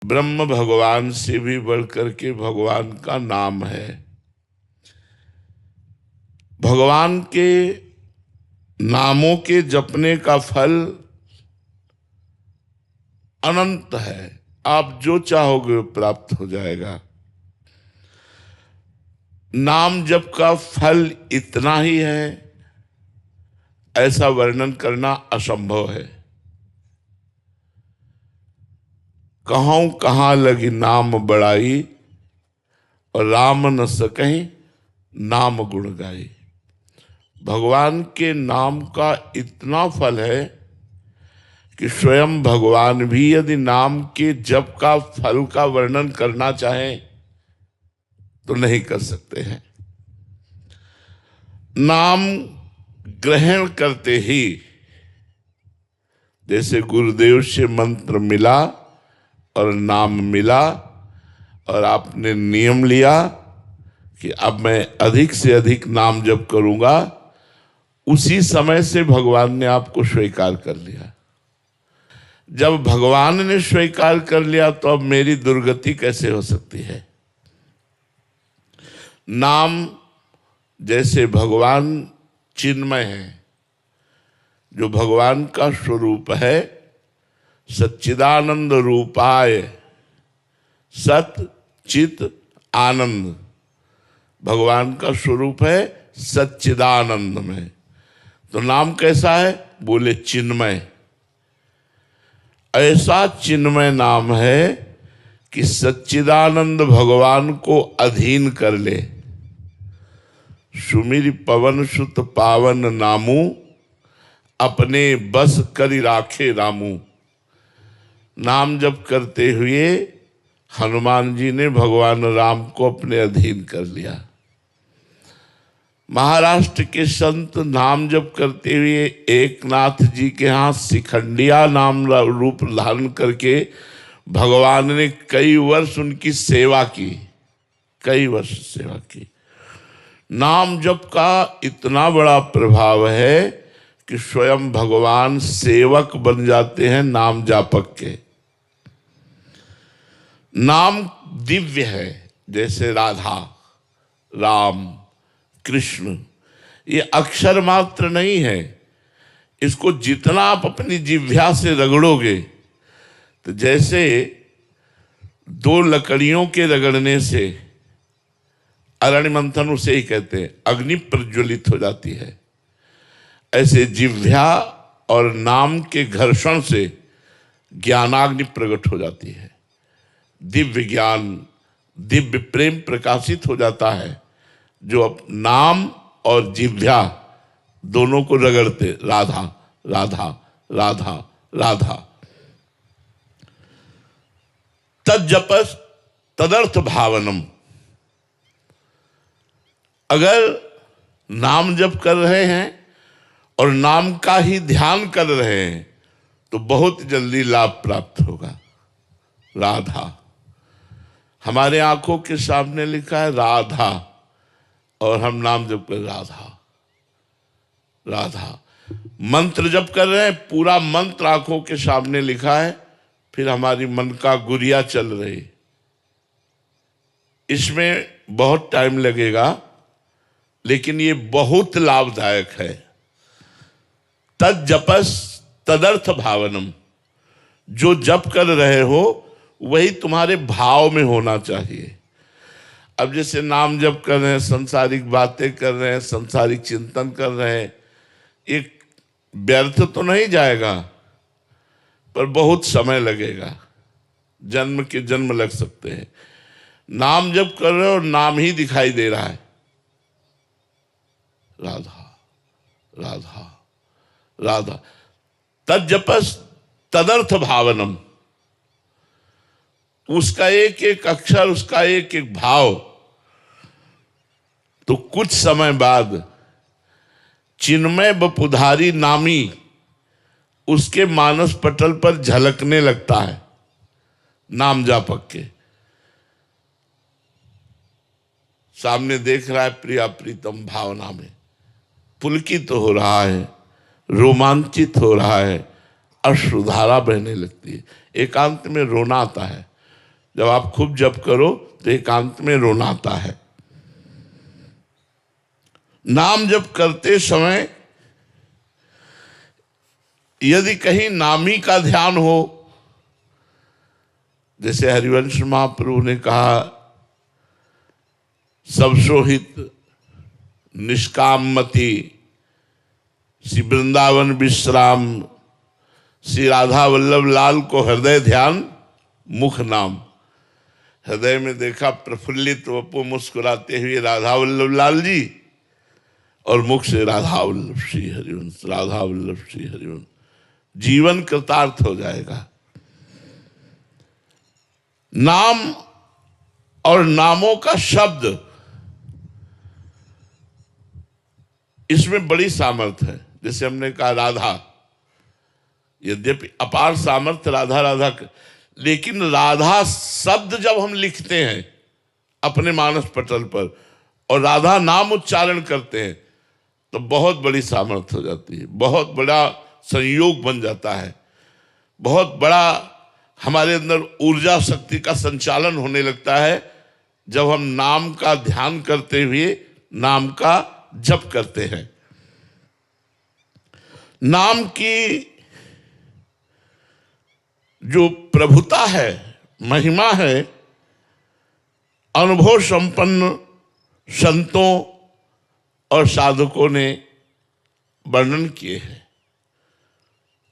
ब्रह्म भगवान से भी बढ़कर के भगवान का नाम है। भगवान के नामों के जपने का फल अनंत है। आप जो चाहोगे प्राप्त हो जाएगा। नाम जप का फल इतना ही है, ऐसा वर्णन करना असंभव है। कहूं कहां लगी नाम बड़ाई, और राम न सकहीं नाम गुण गाई। भगवान के नाम का इतना फल है कि स्वयं भगवान भी यदि नाम के जप का फल का वर्णन करना चाहें तो नहीं कर सकते हैं। नाम ग्रहण करते ही, जैसे गुरुदेव से मंत्र मिला और नाम मिला और आपने नियम लिया कि अब मैं अधिक से अधिक नाम जप करूंगा, उसी समय से भगवान ने आपको स्वीकार कर लिया। जब भगवान ने स्वीकार कर लिया तो अब मेरी दुर्गति कैसे हो सकती है। नाम जैसे भगवान चिन्मय है, जो भगवान का स्वरूप है, सच्चिदानंद रूपाय, सत चित आनंद भगवान का स्वरूप है सच्चिदानंद में। तो नाम कैसा है? बोले चिन्मय। ऐसा चिन्मय नाम है कि सच्चिदानंद भगवान को अधीन कर ले। सुमिर पवन सुत पावन नामू, अपने बस करि राखे रामू। नाम जप करते हुए हनुमान जी ने भगवान राम को अपने अधीन कर लिया। महाराष्ट्र के संत नाम जप करते हुए एकनाथ जी के यहाँ शिखंडिया नाम रूप धारण करके भगवान ने कई वर्ष उनकी सेवा की, कई वर्ष सेवा की। नाम जप का इतना बड़ा प्रभाव है कि स्वयं भगवान सेवक बन जाते हैं नाम जापक के। नाम दिव्य है, जैसे राधा, राम, कृष्ण, ये अक्षर मात्र नहीं है। इसको जितना आप अपनी जिह्वा से रगड़ोगे, तो जैसे दो लकड़ियों के रगड़ने से, अरण्य मंथन उसे ही कहते हैं, अग्नि प्रज्वलित हो जाती है, ऐसे जिह्वा और नाम के घर्षण से ज्ञानाग्नि प्रकट हो जाती है। दिव्य ज्ञान, दिव्य प्रेम प्रकाशित हो जाता है, जो अब नाम और जिह्वा दोनों को रगड़ते, राधा राधा राधा राधा। तज्जपस तदर्थ भावनम। अगर नाम जप कर रहे हैं और नाम का ही ध्यान कर रहे हैं तो बहुत जल्दी लाभ प्राप्त होगा। राधा, हमारे आंखों के सामने लिखा है राधा, और हम नाम जप कर राधा राधा। मंत्र जप कर रहे हैं, पूरा मंत्र आंखों के सामने लिखा है, फिर हमारी मन का गुरिया चल रही। इसमें बहुत टाइम लगेगा, लेकिन ये बहुत लाभदायक है। तज्जपस तदर्थ भावनम। जो जप कर रहे हो वही तुम्हारे भाव में होना चाहिए। अब जैसे नाम जप कर रहे हैं, संसारिक बातें कर रहे हैं, संसारिक चिंतन कर रहे हैं, एक व्यर्थ तो नहीं जाएगा, पर बहुत समय लगेगा, जन्म के जन्म लग सकते हैं। नाम जप कर रहे हो, नाम ही दिखाई दे रहा है, राधा राधा राधा। तज्जपस तदर्थ भावनम। उसका एक एक अक्षर, उसका एक एक भाव, तो कुछ समय बाद चिन्मय बपुधारी नामी उसके मानस पटल पर झलकने लगता है। नाम जापक के सामने देख रहा है प्रिया प्रीतम, भावना में पुलकित हो रहा है, रोमांचित हो रहा है, अश्रुधारा बहने लगती है, एकांत में रोना आता है। जब आप खूब जप करो तो एकांत में रोना आता है। नाम जप करते समय यदि कहीं नामी का ध्यान हो, जैसे हरिवंश महाप्रभु ने कहा, सब सोहित निष्कामति, श्री वृंदावन विश्राम, श्री राधा वल्लभ लाल को हृदय ध्यान मुख नाम। हृदय में देखा प्रफुल्लित वपु मुस्कुराते हुए राधा वल्लभ लाल जी, और मुख से राधा वल्लभ श्री हरिवंश, राधा वल्लभ श्री हरिवंश। जीवन कृतार्थ हो जाएगा। नाम और नामों का शब्द, इसमें बड़ी सामर्थ्य है। जैसे हमने कहा राधा, यद्यपि अपार सामर्थ्य राधा राधा, लेकिन राधा शब्द जब हम लिखते हैं अपने मानस पटल पर और राधा नाम उच्चारण करते हैं तो बहुत बड़ी सामर्थ्य हो जाती है, बहुत बड़ा संयोग बन जाता है, बहुत बड़ा हमारे अंदर ऊर्जा शक्ति का संचालन होने लगता है जब हम नाम का ध्यान करते हुए नाम का जप करते हैं। नाम की जो प्रभुता है, महिमा है, अनुभव संपन्न संतों और साधकों ने वर्णन किए हैं।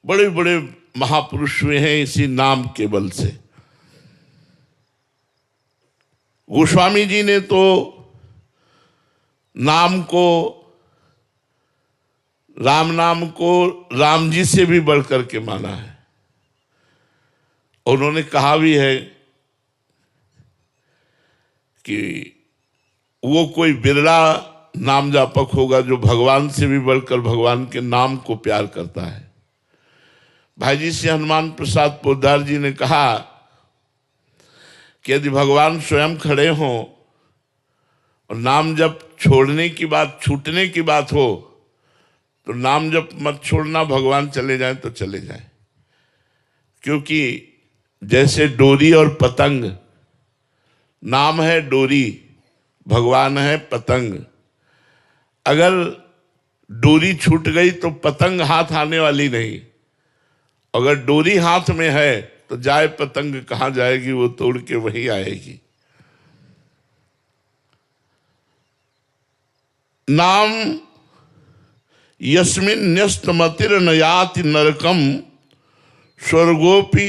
बड़े बड़े महापुरुष हुए हैं इसी नाम के बल से। गोस्वामी जी ने तो नाम को, राम नाम को राम जी से भी बढ़कर के माना है। उन्होंने कहा भी है कि वो कोई बिरला नाम जापक होगा जो भगवान से भी बढ़कर भगवान के नाम को प्यार करता है। भाई जी से हनुमान प्रसाद पोद्दार जी ने कहा कि यदि भगवान स्वयं खड़े हों और नाम जप छोड़ने की बात, छूटने की बात हो, तो नाम जप मत छोड़ना, भगवान चले जाएं तो चले जाएं। क्योंकि जैसे डोरी और पतंग, नाम है डोरी, भगवान है पतंग। अगर डोरी छूट गई तो पतंग हाथ आने वाली नहीं। अगर डोरी हाथ में है तो जाए पतंग कहाँ जाएगी, वो तोड़ के वही आएगी। नाम यस्मिन् न्यस्तमतिर नयाति नरकम स्वर्गोपि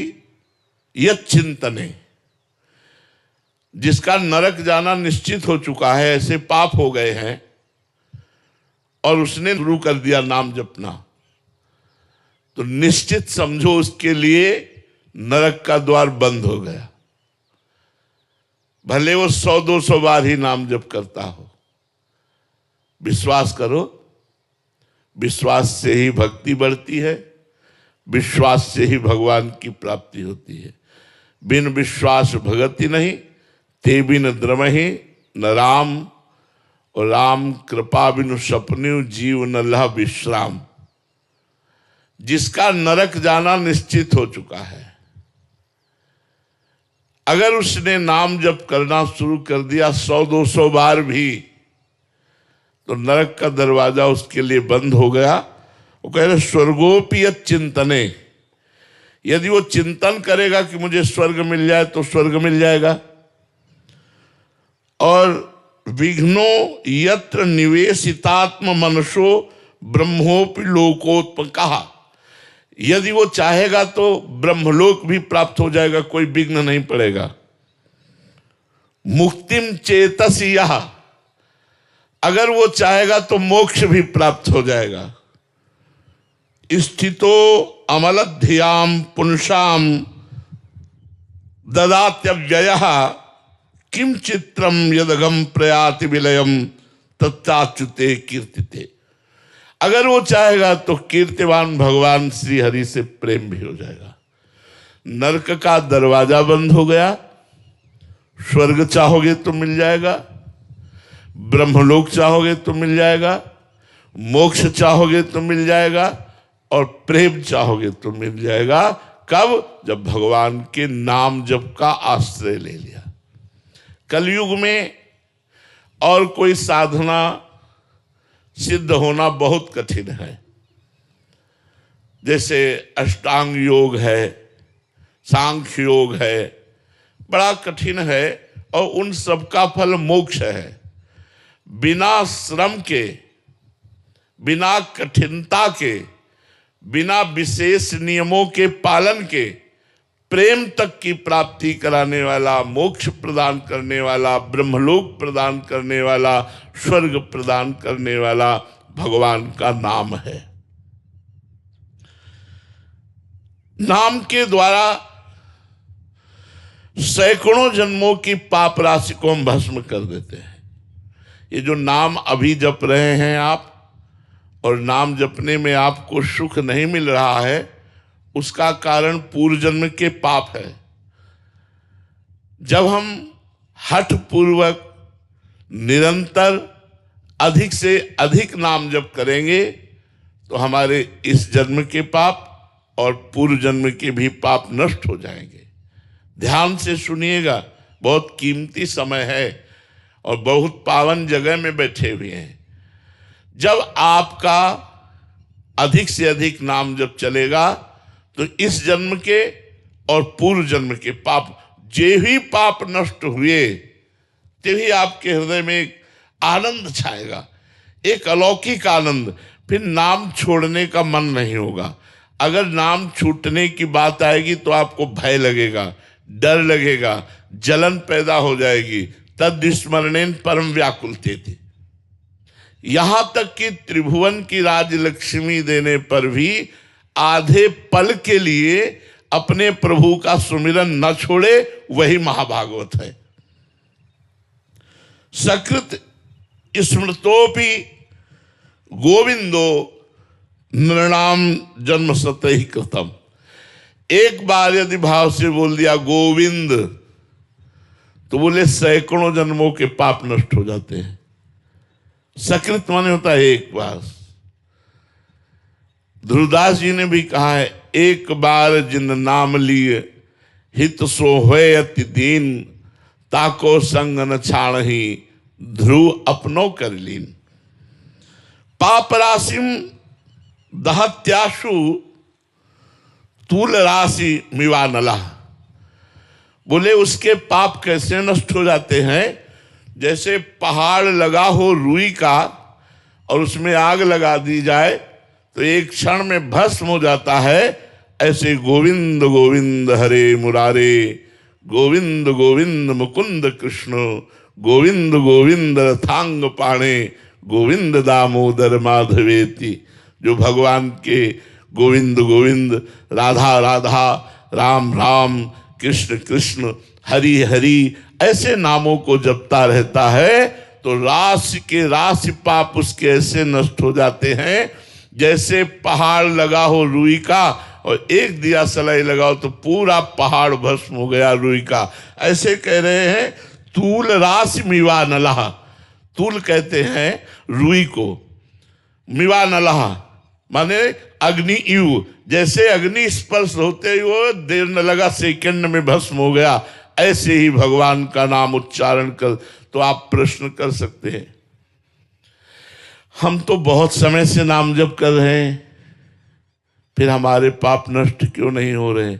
यच्चिंतने। जिसका नरक जाना निश्चित हो चुका है, ऐसे पाप हो गए हैं और उसने शुरू कर दिया नाम जपना, तो निश्चित समझो उसके लिए नरक का द्वार बंद हो गया। भले वो 100-200 बार ही नाम जप करता हो। विश्वास करो, विश्वास से ही भक्ति बढ़ती है, विश्वास से ही भगवान की प्राप्ति होती है। बिन विश्वास भगति नहीं, ते बिन द्रमहि न राम, और राम कृपा बिनु सपन्यु जीव न लह विश्राम। जिसका नरक जाना निश्चित हो चुका है, अगर उसने नाम जप करना शुरू कर दिया 100-200 बार भी, तो नरक का दरवाजा उसके लिए बंद हो गया। वो कह रहे स्वर्गोपि चिंतने, यदि वो चिंतन करेगा कि मुझे स्वर्ग मिल जाए तो स्वर्ग मिल जाएगा। और विघ्नो यत्र निवेशितात्म मनसो ब्रह्मोपि लोकोत्पन्न, कहा यदि वो चाहेगा तो ब्रह्मलोक भी प्राप्त हो जाएगा, कोई विघ्न नहीं पड़ेगा। मुक्तिम चेतसी, यह अगर वो चाहेगा तो मोक्ष भी प्राप्त हो जाएगा। स्थितो अमलध्याम पुंसाम ददात्यव्ययः किम चित्रम यदगम प्रयाति विलयम तत्ताच्युते कीर्तिते। अगर वो चाहेगा तो कीर्तिवान भगवान श्री हरि से प्रेम भी हो जाएगा। नरक का दरवाजा बंद हो गया, स्वर्ग चाहोगे तो मिल जाएगा, ब्रह्मलोक चाहोगे तो मिल जाएगा, मोक्ष चाहोगे तो मिल जाएगा, और प्रेम चाहोगे तो मिल जाएगा। कब? जब भगवान के नाम जप का आश्रय ले लिया। कलयुग में और कोई साधना सिद्ध होना बहुत कठिन है। जैसे अष्टांग योग है, सांख्य योग है, बड़ा कठिन है और उन सब का फल मोक्ष है। बिना श्रम के, बिना कठिनता के, बिना विशेष नियमों के पालन के प्रेम तक की प्राप्ति कराने वाला, मोक्ष प्रदान करने वाला, ब्रह्मलोक प्रदान करने वाला, स्वर्ग प्रदान करने वाला भगवान का नाम है। नाम के द्वारा सैकड़ों जन्मों की पाप राशि को हम भस्म कर देते हैं। ये जो नाम अभी जप रहे हैं आप, और नाम जपने में आपको सुख नहीं मिल रहा है, उसका कारण पूर्व जन्म के पाप है। जब हम हठ पूर्वक निरंतर अधिक से अधिक नाम जप करेंगे तो हमारे इस जन्म के पाप और पूर्व जन्म के भी पाप नष्ट हो जाएंगे। ध्यान से सुनिएगा, बहुत कीमती समय है और बहुत पावन जगह में बैठे हुए हैं। जब आपका अधिक से अधिक नाम जब चलेगा तो इस जन्म के और पूर्व जन्म के पाप, जे ही पाप नष्ट हुए तभी आपके हृदय में एक आनंद छाएगा, एक अलौकिक आनंद। फिर नाम छोड़ने का मन नहीं होगा। अगर नाम छूटने की बात आएगी तो आपको भय लगेगा, डर लगेगा, जलन पैदा हो जाएगी। तद स्मरणेन परम व्याकुलते थे। यहां तक कि त्रिभुवन की राजलक्ष्मी देने पर भी आधे पल के लिए अपने प्रभु का सुमिरन न छोड़े, वही महाभागवत है। सकृत स्मृतोपि गोविंदो नृणाम जन्म सतहि कृतम। एक बार यदि भाव से बोल दिया गोविंद तो बोले सैकड़ों जन्मों के पाप नष्ट हो जाते हैं। सकृत माने होता है एक बार। ध्रुवदास जी ने भी कहा है, एक बार जिन नाम लिए हित सो होय अति दीन, ताको संग न छाणहि ध्रुव अपनो कर लीन। पाप राशिम दहत्याशु तूल राशि मिवानला। बोले उसके पाप कैसे नष्ट हो जाते हैं? जैसे पहाड़ लगा हो रुई का और उसमें आग लगा दी जाए तो एक क्षण में भस्म हो जाता है। ऐसे गोविंद गोविंद हरे मुरारे, गोविंद गोविंद मुकुंद कृष्ण, गोविंद गोविंद रथांग पाणे, गोविंद दामोदर माधवेति। जो भगवान के गोविंद गोविंद, राधा राधा, राम राम, कृष्ण कृष्ण, हरि हरि ऐसे नामों को जपता रहता है तो राशि के राशि पाप उसके ऐसे नष्ट हो जाते हैं जैसे पहाड़ लगा हो रुई का और एक दिया सलाई लगाओ तो पूरा पहाड़ भस्म हो गया रुई का। ऐसे कह रहे हैं तूल राशि मिवा नलहा। तूल कहते हैं रुई को, मिवा नलहा माने अग्नि युग। जैसे अग्नि स्पर्श होते ही वो देर न लगा, सेकंड में भस्म हो गया। ऐसे ही भगवान का नाम उच्चारण कर। तो आप प्रश्न कर सकते हैं, हम तो बहुत समय से नाम जप कर रहे हैं, फिर हमारे पाप नष्ट क्यों नहीं हो रहे?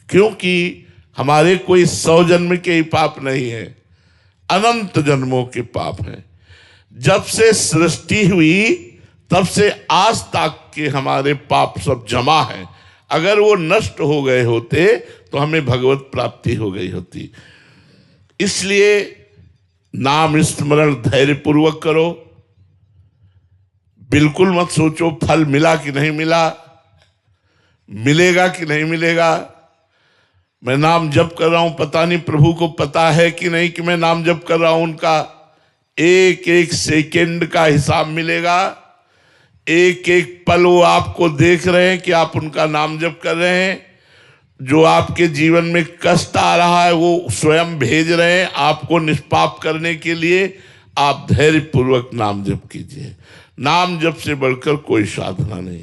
क्योंकि हमारे कोई 100 जन्म के ही पाप नहीं है, अनंत जन्मों के पाप हैं। जब से सृष्टि हुई तब से आज तक के हमारे पाप सब जमा है। अगर वो नष्ट हो गए होते तो हमें भगवत प्राप्ति हो गई होती। इसलिए नाम स्मरण धैर्य पूर्वक करो। बिल्कुल मत सोचो फल मिला कि नहीं मिला, मिलेगा कि नहीं मिलेगा। मैं नाम जप कर रहा हूं, पता नहीं प्रभु को पता है कि नहीं कि मैं नाम जप कर रहा हूं। उनका एक एक सेकंड का हिसाब मिलेगा। एक एक पल वो आपको देख रहे हैं कि आप उनका नाम जप कर रहे हैं। जो आपके जीवन में कष्ट आ रहा है वो स्वयं भेज रहे हैं आपको निष्पाप करने के लिए। आप धैर्य पूर्वक नाम जप कीजिए। नाम जप से बढ़कर कोई साधना नहीं।